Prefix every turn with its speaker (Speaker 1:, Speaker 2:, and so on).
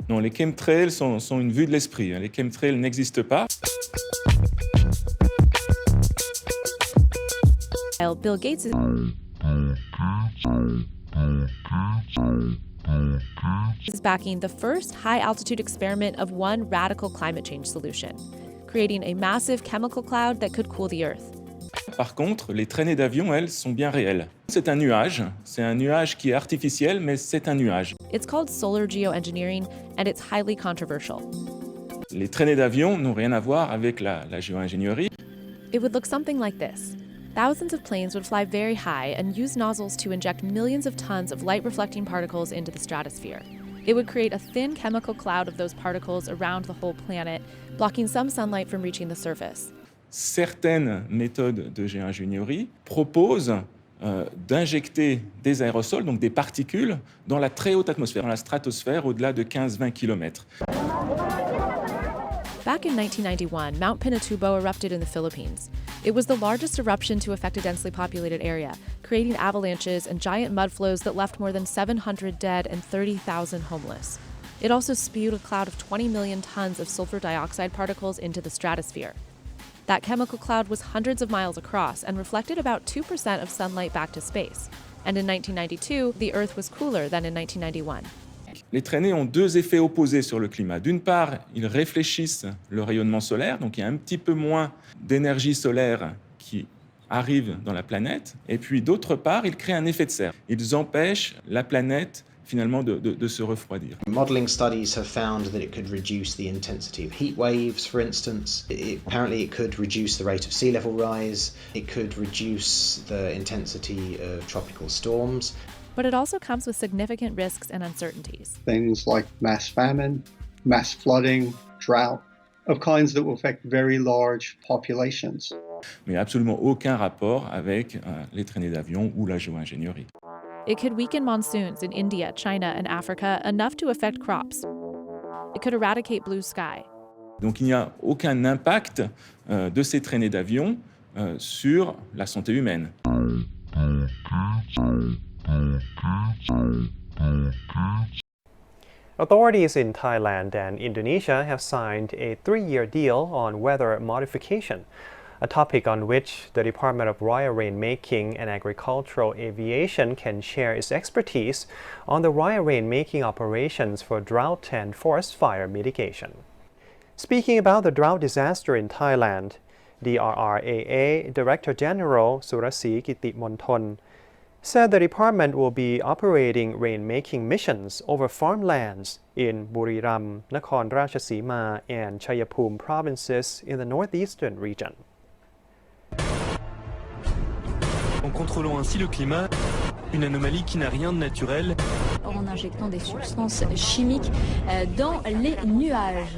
Speaker 1: Non, les chemtrails sont une vue de l'esprit. Les chemtrails n'existent pas.
Speaker 2: Bill Gates is backing the first high-altitude experiment of one radical climate change solution, creating a massive chemical cloud that could cool the Earth.
Speaker 1: Par contre, les traînées d'avion, elles, sont bien réelles. C'est un nuage qui est artificiel, mais c'est un nuage.
Speaker 2: It's called solar geoengineering, and it's highly controversial.
Speaker 1: Les traînées d'avion n'ont rien à voir avec la géoingénierie.
Speaker 2: It would look something like this. Thousands of planes would fly very high and use nozzles to inject millions of tons of light-reflecting particles into the stratosphere. It would create a thin chemical cloud of those particles around the whole planet, blocking some sunlight from reaching the surface.
Speaker 1: Certaines méthodes de géoingénierie proposent d'injecter des aérosols, donc des particules, dans la très haute atmosphère, dans la stratosphère au-delà de 15-20 km.
Speaker 2: Back in 1991, Mount Pinatubo erupted in the Philippines. It was the largest eruption to affect a densely populated area, creating avalanches and giant mud flows that left more than 700 dead and 30,000 homeless. It also spewed a cloud of 20 million tons of sulfur dioxide particles into the stratosphere. That chemical cloud was hundreds of miles across and reflected about 2% of sunlight back to space. And in 1992, the Earth was cooler than in 1991.
Speaker 1: Les traînées ont deux effets opposés sur le climat. D'une part, ils réfléchissent le rayonnement solaire, donc il y a un petit peu moins d'énergie solaire qui arrive dans la planète. Et puis d'autre part, ils créent un effet de serre. Ils empêchent la planète finalement de se refroidir.
Speaker 3: Modelling studies have found that it could reduce the intensity of heat waves, for instance. Apparently it could reduce the rate of sea level rise. It could reduce the intensity of tropical storms.
Speaker 2: But it also comes with significant risks and uncertainties.
Speaker 4: Things like mass famine, mass flooding, drought, of kinds that will affect very large populations.
Speaker 1: Mais absolument aucun rapport avec les traînées d'avion ou la géoingénierie.
Speaker 2: It could weaken monsoons in India, China, and Africa enough to affect crops. It could eradicate blue sky.
Speaker 1: Donc il n'y a aucun impact de ces traînées d'avion sur la santé humaine.
Speaker 5: Authorities in Thailand and Indonesia have signed a 3-year deal on weather modification, a topic on which the Department of Royal Rainmaking and Agricultural Aviation can share its expertise on the royal rainmaking operations for drought and forest fire mitigation. Speaking about the drought disaster in Thailand, DRRAA Director General Surasi Kitimonthon said the department will be operating rainmaking missions over farmlands in Buriram, Nakhon Ratchasima, and Chayapum provinces in the northeastern region.
Speaker 6: En contrôlant ainsi le climat, une anomalie qui n'a rien de naturel.
Speaker 7: En injectant des substances chimiques dans les nuages.